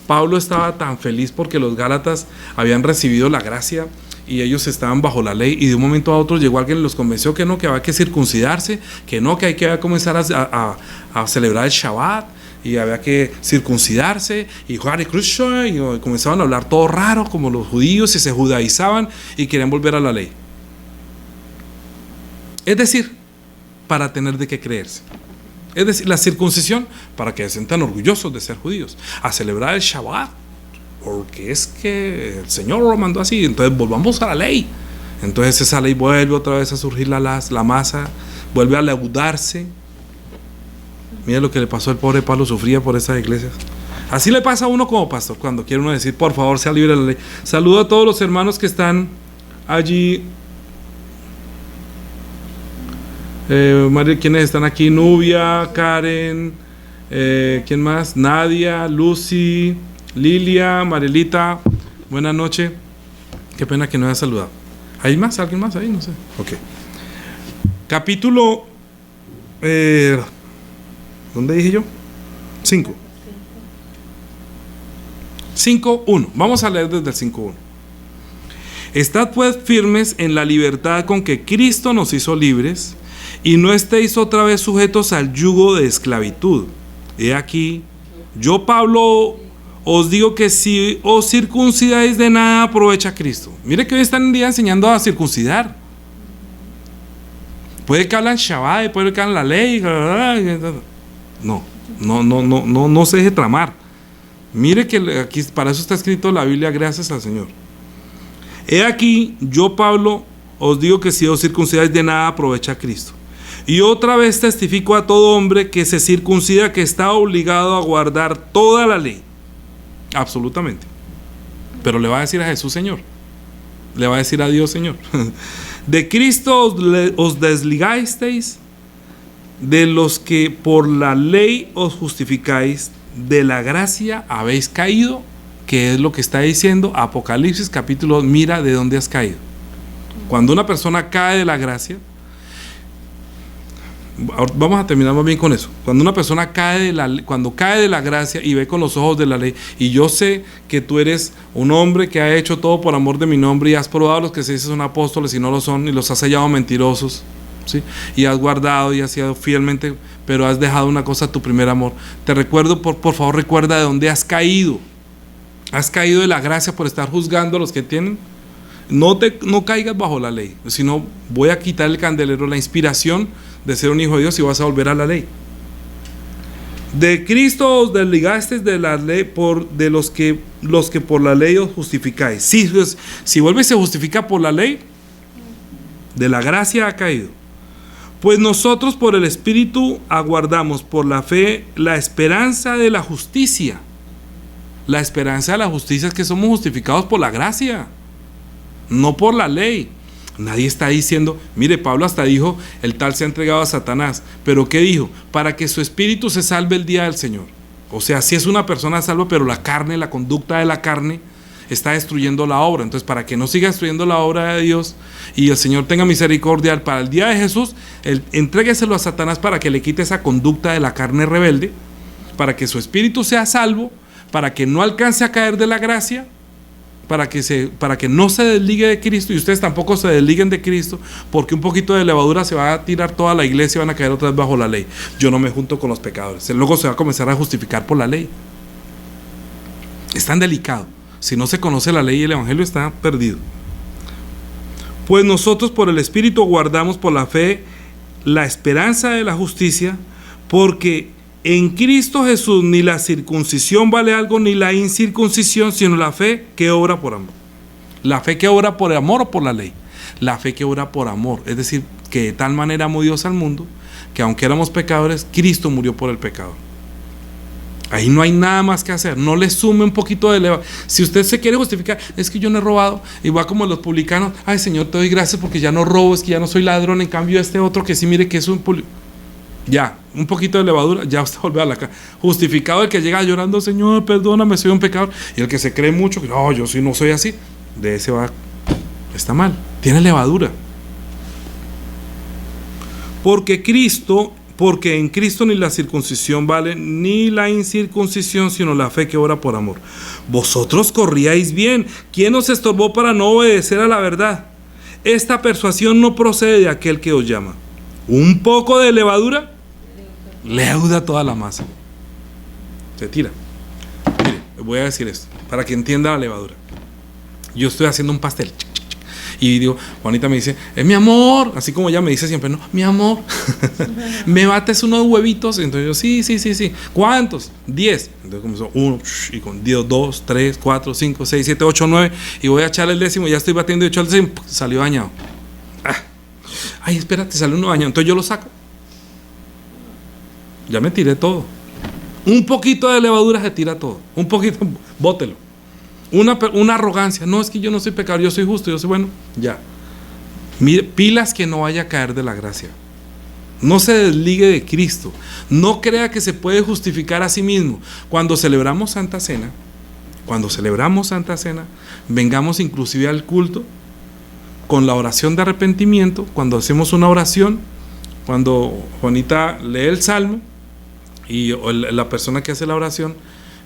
Pablo estaba tan feliz porque los Gálatas habían recibido la gracia y ellos estaban bajo la ley, y de un momento a otro llegó alguien y los convenció que no, que había que circuncidarse, que no, que hay que comenzar a celebrar el Shabbat, y había que circuncidarse, y Hare Krishna, y comenzaban a hablar todo raro como los judíos, y se judaizaban y querían volver a la ley. Es decir, para tener de qué creerse. Es decir, la circuncisión para que se sientan orgullosos de ser judíos, a celebrar el Shabbat, porque es que el Señor lo mandó así, entonces volvamos a la ley. Entonces esa ley vuelve otra vez a surgir la masa, vuelve a leudarse. Mira lo que le pasó al pobre Pablo, sufría por esas iglesias. Así le pasa a uno como pastor, cuando quiere uno decir, por favor, sea libre de la ley. Saludo a todos los hermanos que están allí. ¿Quiénes están aquí? Nubia, Karen, ¿quién más? Nadia, Lucy, Lilia, Marielita, buenas noches. Qué pena que no haya saludado. ¿Hay más? ¿Alguien más ahí? No sé. Ok. Capítulo, ¿dónde dije yo? 5. 5:1. Vamos a leer desde el 5:1. Estad pues firmes en la libertad con que Cristo nos hizo libres, y no estéis otra vez sujetos al yugo de esclavitud. He aquí, yo Pablo os digo que si os circuncidáis, de nada aprovecha Cristo. Mire que hoy están en día enseñando a circuncidar. Puede que hablan Shabbat, puede que hablan la ley. No se deje tramar. Mire que aquí para eso está escrito la Biblia, gracias al Señor. He aquí, yo Pablo os digo que si os circuncidáis, de nada aprovecha Cristo. Y otra vez testifico a todo hombre que se circuncida que está obligado a guardar toda la ley. Absolutamente. Pero le va a decir a Jesús Señor. Le va a decir a Dios Señor. De Cristo os desligasteis, de los que por la ley os justificáis, de la gracia habéis caído, que es lo que está diciendo Apocalipsis capítulo 2. Mira de dónde has caído. Cuando una persona cae de la gracia, vamos a terminar más bien con eso. Cuando una persona cae de la gracia y ve con los ojos de la ley, y yo sé que tú eres un hombre que ha hecho todo por amor de mi nombre, y has probado a los que se dicen son apóstoles y no lo son, y los has hallado mentirosos, ¿sí? Y has guardado y has sido fielmente, pero has dejado una cosa, tu primer amor. Te recuerdo, por favor, recuerda de dónde has caído. Has caído de la gracia por estar juzgando a los que tienen. No caigas bajo la ley, sino voy a quitar el candelero, la inspiración de ser un hijo de Dios, y vas a volver a la ley. De Cristo os desligasteis de la ley, de los que por la ley os justificáis. Si vuelve y se justifica por la ley, de la gracia ha caído. Pues nosotros por el Espíritu aguardamos por la fe la esperanza de la justicia. La esperanza de la justicia es que somos justificados por la gracia, no por la ley. Nadie está diciendo, mire, Pablo hasta dijo, el tal se ha entregado a Satanás. ¿Pero qué dijo? Para que su espíritu se salve el día del Señor. O sea, sí es una persona salva, pero la carne, la conducta de la carne está destruyendo la obra. Entonces, para que no siga destruyendo la obra de Dios y el Señor tenga misericordia para el día de Jesús, entrégueselo a Satanás para que le quite esa conducta de la carne rebelde, para que su espíritu sea salvo, para que no alcance a caer de la gracia, para que no se desligue de Cristo, y ustedes tampoco se desliguen de Cristo, porque un poquito de levadura se va a tirar toda la iglesia y van a caer otra vez bajo la ley. Yo no me junto con los pecadores. Luego se va a comenzar a justificar por la ley. Es tan delicado. Si no se conoce la ley y el evangelio, está perdido. Pues nosotros por el Espíritu guardamos por la fe la esperanza de la justicia, porque en Cristo Jesús ni la circuncisión vale algo ni la incircuncisión, sino la fe que obra por amor. La fe que obra por amor o por la ley. La fe que obra por amor. Es decir, que de tal manera amó Dios al mundo, que aunque éramos pecadores, Cristo murió por el pecado. Ahí no hay nada más que hacer. No le sume un poquito de levadura. Si usted se quiere justificar, es que yo no he robado, y va como los publicanos, ay Señor, te doy gracias porque ya no robo, es que ya no soy ladrón, en cambio este otro que sí, mire que es un ya, un poquito de levadura, ya usted vuelve a la casa. Justificado el que llega llorando, Señor, perdóname, soy un pecador. Y el que se cree mucho, que no, yo sí no soy así, de ese va, está mal, tiene levadura. Porque en Cristo ni la circuncisión vale, ni la incircuncisión, sino la fe que obra por amor. Vosotros corríais bien. ¿Quién os estorbó para no obedecer a la verdad? Esta persuasión no procede de aquel que os llama. Un poco de levadura leuda toda la masa. Se tira. Mire, voy a decir esto para que entienda la levadura. Yo estoy haciendo un pastel y digo, Juanita me dice, es mi amor, así como ella me dice siempre, no, mi amor, me bates unos huevitos. Entonces yo, sí. ¿Cuántos? 10. Entonces comenzó 1, y con 10, 2, 3, 4, 5, 6, 7, 8, 9, y voy a echarle el décimo, ya estoy batiendo y echo el décimo, salió dañado. Ay, espérate, sale uno dañado, entonces yo lo saco. Ya me tiré todo. Un poquito de levadura se tira todo. Un poquito, bótelo. Una arrogancia, no, es que yo no soy pecador, yo soy justo, yo soy bueno, ya. Mire, pilas que no vaya a caer de la gracia. No se desligue de Cristo. No crea que se puede justificar a sí mismo. Cuando celebramos Santa Cena, vengamos inclusive al culto con la oración de arrepentimiento. Cuando hacemos una oración, cuando Juanita lee el salmo y la persona que hace la oración,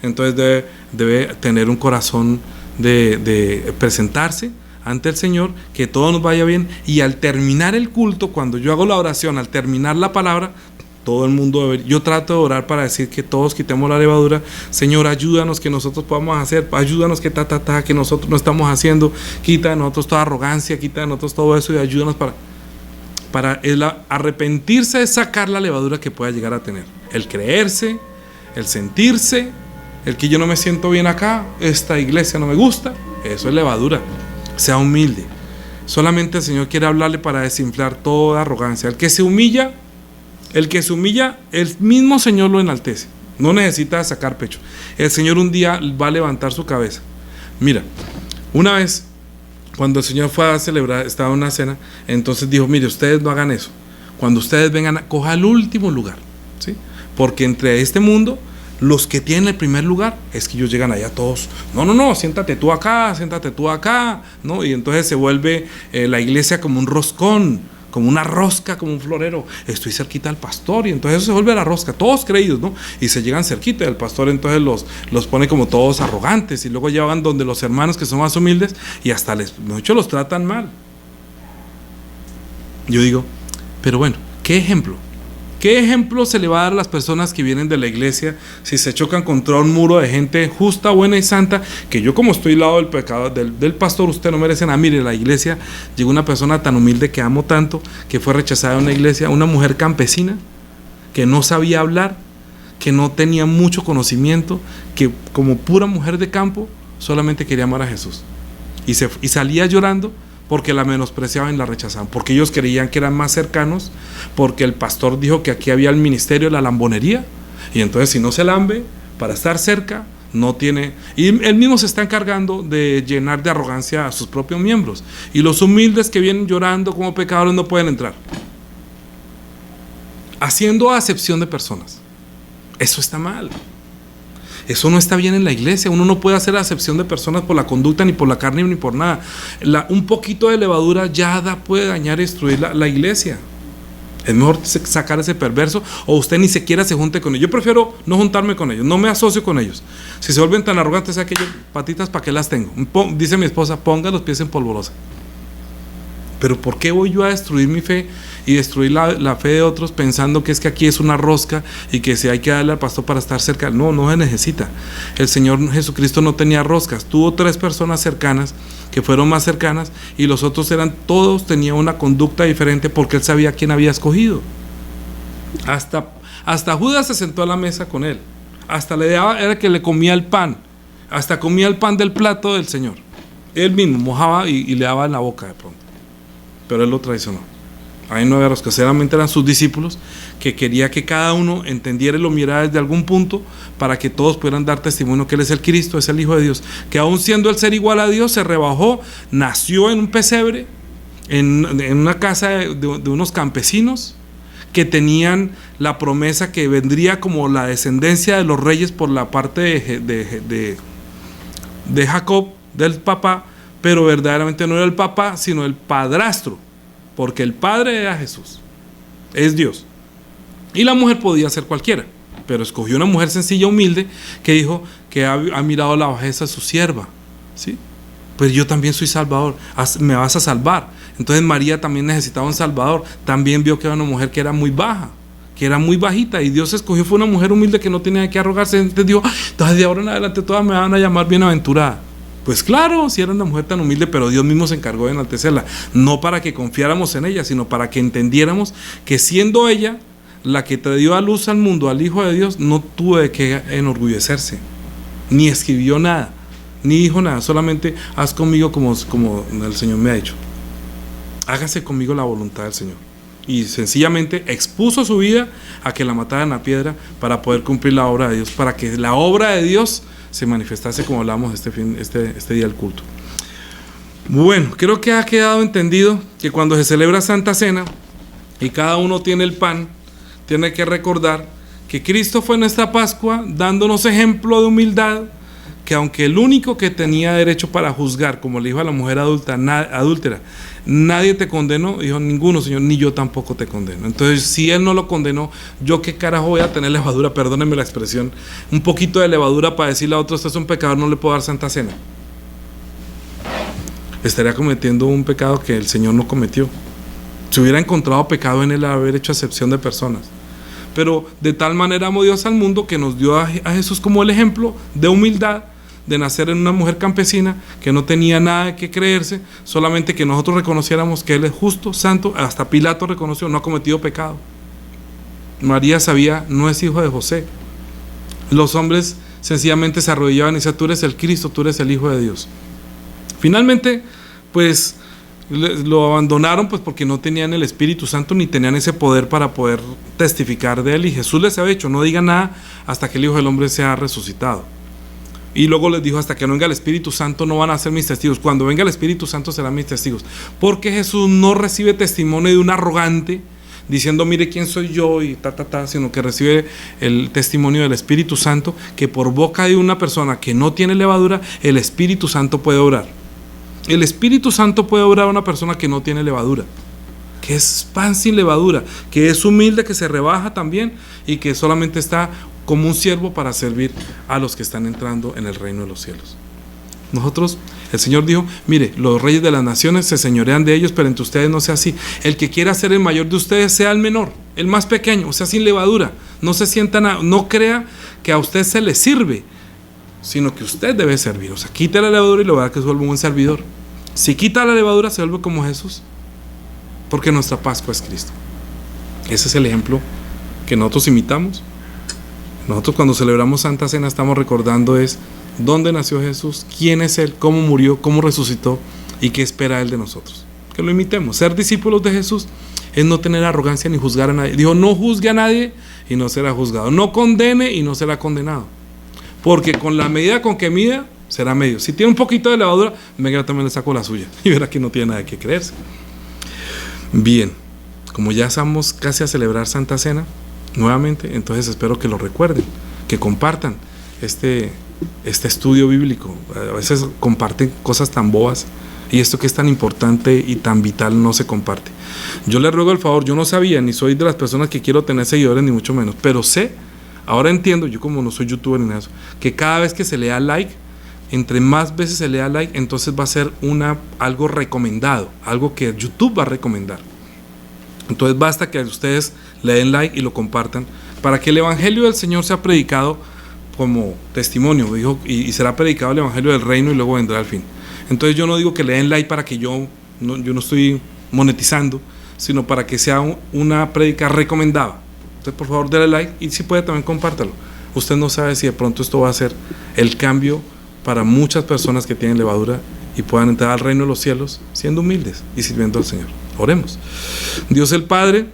entonces debe tener un corazón de presentarse ante el Señor, que todo nos vaya bien, y al terminar el culto, cuando yo hago la oración, al terminar la palabra, todo el mundo debe, yo trato de orar para decir que todos quitemos la levadura. Señor, ayúdanos que nosotros podamos hacer, ayúdanos que que nosotros no estamos haciendo, quita de nosotros toda arrogancia, quita de nosotros todo eso y ayúdanos para el arrepentirse es sacar la levadura que pueda llegar a tener, el creerse, el sentirse, el que yo no me siento bien acá, esta iglesia no me gusta, eso es levadura. Sea humilde. Solamente el Señor quiere hablarle para desinflar toda arrogancia. El que se humilla, el mismo Señor lo enaltece. No necesita sacar pecho. El Señor un día va a levantar su cabeza. Mira, una vez cuando el Señor fue a celebrar, estaba en una cena, entonces dijo, mire, ustedes no hagan eso. Cuando ustedes vengan, coja el último lugar, ¿sí? Porque entre este mundo, los que tienen el primer lugar es que ellos llegan allá todos, no, siéntate tú acá, ¿no? Y entonces se vuelve la iglesia como un roscón, como una rosca, como un florero. Estoy cerquita al pastor, y entonces eso se vuelve la rosca, todos creídos, ¿no? Y se llegan cerquita, y el pastor entonces los pone como todos arrogantes, y luego llevan donde los hermanos que son más humildes, y hasta los tratan mal. Yo digo, pero bueno, ¿qué ejemplo se le va a dar a las personas que vienen de la iglesia si se chocan contra un muro de gente justa, buena y santa? Que yo, como estoy al lado del pecado del pastor, usted no merece nada. Mire, la iglesia llegó una persona tan humilde que amo tanto, que fue rechazada en una iglesia, una mujer campesina que no sabía hablar, que no tenía mucho conocimiento, que como pura mujer de campo solamente quería amar a Jesús, y salía llorando porque la menospreciaban y la rechazaban, porque ellos creían que eran más cercanos, porque el pastor dijo que aquí había el ministerio de la lambonería, y entonces si no se lambe para estar cerca, no tiene, y él mismo se está encargando de llenar de arrogancia a sus propios miembros, y los humildes que vienen llorando como pecadores no pueden entrar, haciendo acepción de personas. Eso está mal. Eso no está bien en la iglesia. Uno no puede hacer acepción de personas por la conducta, ni por la carne, ni por nada. Un poquito de levadura ya puede dañar y destruir la iglesia. Es mejor sacar ese perverso, o usted ni siquiera se junte con ellos. Yo prefiero no juntarme con ellos, no me asocio con ellos. Si se vuelven tan arrogantes, ¿sabe que yo, patitas, para qué las tengo? Dice mi esposa, ponga los pies en polvorosa. Pero ¿por qué voy yo a destruir mi fe y destruir la fe de otros pensando que es que aquí es una rosca y que si hay que darle al pastor para estar cerca? No, no se necesita. El Señor Jesucristo no tenía roscas. Tuvo 3 personas cercanas que fueron más cercanas, y los otros todos tenían una conducta diferente porque Él sabía quién había escogido. Hasta Judas se sentó a la mesa con Él. Hasta le daba, era que le comía el pan. Hasta comía el pan del plato del Señor. Él mismo mojaba y le daba en la boca de pronto. Pero Él lo traicionó. Ahí no había roscas, solamente eran sus discípulos, que quería que cada uno entendiera y lo mirara desde algún punto, para que todos pudieran dar testimonio que Él es el Cristo, es el Hijo de Dios, que aún siendo el ser igual a Dios, se rebajó, nació en un pesebre, en una casa de unos campesinos que tenían la promesa que vendría como la descendencia de los reyes por la parte de Jacob, del papá, pero verdaderamente no era el papá, sino el padrastro, porque el padre era Jesús, es Dios. Y la mujer podía ser cualquiera, pero escogió una mujer sencilla, humilde, que dijo que ha mirado la bajeza de su sierva, ¿sí? Pues yo también soy salvador, me vas a salvar. Entonces María también necesitaba un salvador. También vio que era una mujer que era muy baja, que era muy bajita, y Dios escogió, fue una mujer humilde que no tenía que arrogarse. Entonces dijo, entonces de ahora en adelante todas me van a llamar bienaventurada. Pues claro, si era una mujer tan humilde, pero Dios mismo se encargó de enaltecerla, no para que confiáramos en ella, sino para que entendiéramos que siendo ella la que dio a luz al mundo, al Hijo de Dios, no tuvo de qué enorgullecerse, ni escribió nada, ni dijo nada, solamente haz conmigo como el Señor me ha dicho, hágase conmigo la voluntad del Señor. Y sencillamente expuso su vida a que la mataran a piedra para poder cumplir la obra de Dios, para que la obra de Dios se manifestase, como hablamos este día del culto. Bueno, creo que ha quedado entendido que cuando se celebra Santa Cena y cada uno tiene el pan, tiene que recordar que Cristo fue nuestra Pascua, dándonos ejemplo de humildad, que aunque el único que tenía derecho para juzgar, como le dijo a la mujer adúltera, nadie te condenó, dijo, ninguno, Señor, ni yo tampoco te condeno. Entonces, si Él no lo condenó, ¿yo qué carajo voy a tener levadura? Perdónenme la expresión, un poquito de levadura para decirle a otro, usted es un pecador, no le puedo dar Santa Cena. Estaría cometiendo un pecado que el Señor no cometió. Se hubiera encontrado pecado en Él haber hecho acepción de personas. Pero de tal manera amó Dios al mundo que nos dio a Jesús como el ejemplo de humildad, de nacer en una mujer campesina que no tenía nada que creerse, solamente que nosotros reconociéramos que Él es justo, santo. Hasta Pilato reconoció, no ha cometido pecado. María sabía, no es hijo de José. Los hombres sencillamente se arrodillaban y decían, tú eres el Cristo, tú eres el Hijo de Dios. Finalmente, pues lo abandonaron, pues porque no tenían el Espíritu Santo ni tenían ese poder para poder testificar de Él, y Jesús les había dicho, no digan nada hasta que el Hijo del Hombre sea resucitado. Y luego les dijo, hasta que no venga el Espíritu Santo no van a ser mis testigos. Cuando venga el Espíritu Santo serán mis testigos. Porque Jesús no recibe testimonio de un arrogante diciendo, mire quién soy yo y sino que recibe el testimonio del Espíritu Santo, que por boca de una persona que no tiene levadura, el Espíritu Santo puede obrar. El Espíritu Santo puede obrar a una persona que no tiene levadura, que es pan sin levadura, que es humilde, que se rebaja también y que solamente está como un siervo para servir a los que están entrando en el reino de los cielos. Nosotros, el Señor dijo, mire, los reyes de las naciones se señorean de ellos, pero entre ustedes no sea así. El que quiera ser el mayor de ustedes sea el menor, el más pequeño, o sea, sin levadura. No se sienta nada, no crea que a usted se le sirve, sino que usted debe servir. O sea, quita la levadura y lo verá que se vuelve un buen servidor. Si quita la levadura, se vuelve como Jesús, porque nuestra Pascua es Cristo. Ese es el ejemplo que nosotros imitamos. Nosotros cuando celebramos Santa Cena estamos recordando es dónde nació Jesús, quién es Él, cómo murió, cómo resucitó y qué espera Él de nosotros. Que lo imitemos. Ser discípulos de Jesús es no tener arrogancia ni juzgar a nadie. Dijo, no juzgue a nadie y no será juzgado. No condene y no será condenado. porque con la medida con que mida, será medio. Si tiene un poquito de levadura, venga, yo también le saco la suya y verá que no tiene nada que creerse. Bien, como ya estamos casi a celebrar Santa Cena nuevamente, entonces espero que lo recuerden, que compartan este estudio bíblico. A veces comparten cosas tan bobas y esto que es tan importante y tan vital no se comparte. Yo les ruego el favor, yo no sabía, ni soy de las personas que quiero tener seguidores, ni mucho menos, pero sé, ahora entiendo, yo como no soy youtuber ni nada de eso, que cada vez que se le da like, entre más veces se le da like, entonces va a ser algo recomendado, algo que YouTube va a recomendar. Entonces basta que ustedes le den like y lo compartan para que el Evangelio del Señor sea predicado como testimonio, dijo, y será predicado el Evangelio del Reino y luego vendrá al fin. Entonces yo no digo que le den like para que yo no estoy monetizando, sino para que sea una prédica recomendada. Entonces por favor denle like y si puede también compártalo. Usted no sabe si de pronto esto va a ser el cambio para muchas personas que tienen levadura y puedan entrar al reino de los cielos siendo humildes y sirviendo al Señor. Oremos. Dios el Padre,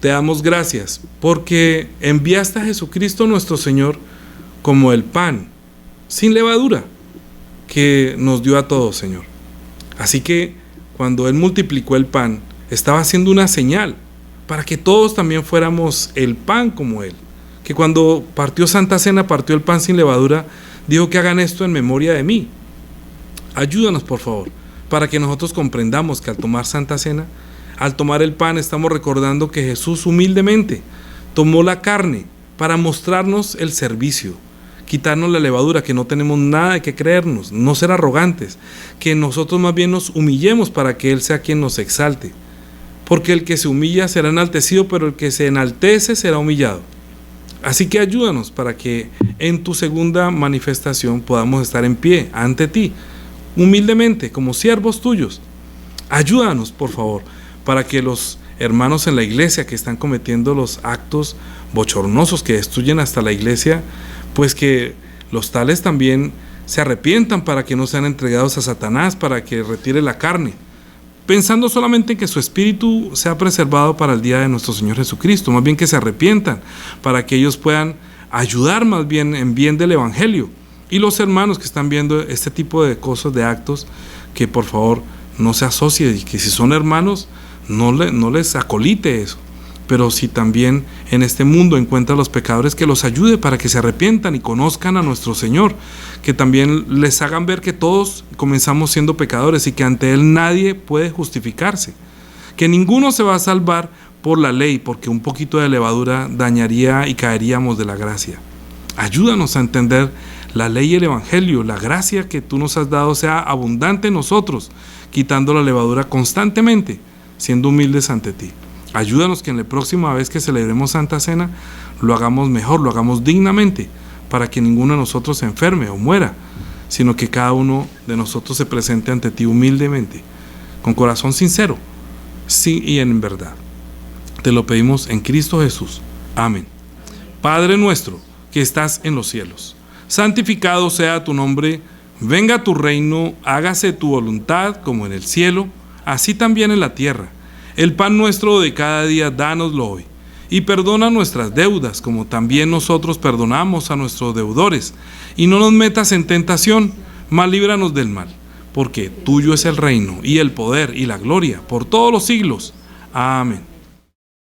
te damos gracias porque enviaste a Jesucristo nuestro Señor como el pan sin levadura que nos dio a todos, Señor. Así que cuando Él multiplicó el pan, estaba haciendo una señal para que todos también fuéramos el pan como Él. Que cuando partió Santa Cena, partió el pan sin levadura, dijo que hagan esto en memoria de mí. Ayúdanos, por favor, para que nosotros comprendamos que al tomar Santa Cena, al tomar el pan, estamos recordando que Jesús humildemente tomó la carne para mostrarnos el servicio, quitarnos la levadura, que no tenemos nada de qué creernos, no ser arrogantes, que nosotros más bien nos humillemos para que Él sea quien nos exalte. Porque el que se humilla será enaltecido, pero el que se enaltece será humillado. Así que ayúdanos para que en tu segunda manifestación podamos estar en pie ante ti, humildemente, como siervos tuyos. Ayúdanos, por favor, para que los hermanos en la iglesia que están cometiendo los actos bochornosos que destruyen hasta la iglesia, pues que los tales también se arrepientan para que no sean entregados a Satanás, para que retire la carne, pensando solamente en que su espíritu sea preservado para el día de nuestro Señor Jesucristo, más bien que se arrepientan, para que ellos puedan ayudar más bien en bien del Evangelio. Y los hermanos que están viendo este tipo de cosas, de actos, que por favor no se asocien, y que si son hermanos, no les acolite eso. Pero si también en este mundo encuentra a los pecadores, que los ayude para que se arrepientan y conozcan a nuestro Señor, que también les hagan ver que todos comenzamos siendo pecadores y que ante Él nadie puede justificarse, que ninguno se va a salvar por la ley, porque un poquito de levadura dañaría y caeríamos de la gracia. Ayúdanos a entender la ley y el Evangelio, la gracia que tú nos has dado sea abundante en nosotros, quitando la levadura constantemente, siendo humildes ante ti. Ayúdanos que en la próxima vez que celebremos Santa Cena lo hagamos mejor, lo hagamos dignamente, para que ninguno de nosotros se enferme o muera, sino que cada uno de nosotros se presente ante ti humildemente, con corazón sincero, sí y en verdad. Te lo pedimos en Cristo Jesús. Amén. Padre nuestro que estás en los cielos, santificado sea tu nombre, venga tu reino, hágase tu voluntad como en el cielo, así también en la tierra. El pan nuestro de cada día, dánoslo hoy. Y perdona nuestras deudas, como también nosotros perdonamos a nuestros deudores. Y no nos metas en tentación, mas líbranos del mal. Porque tuyo es el reino, y el poder, y la gloria, por todos los siglos. Amén.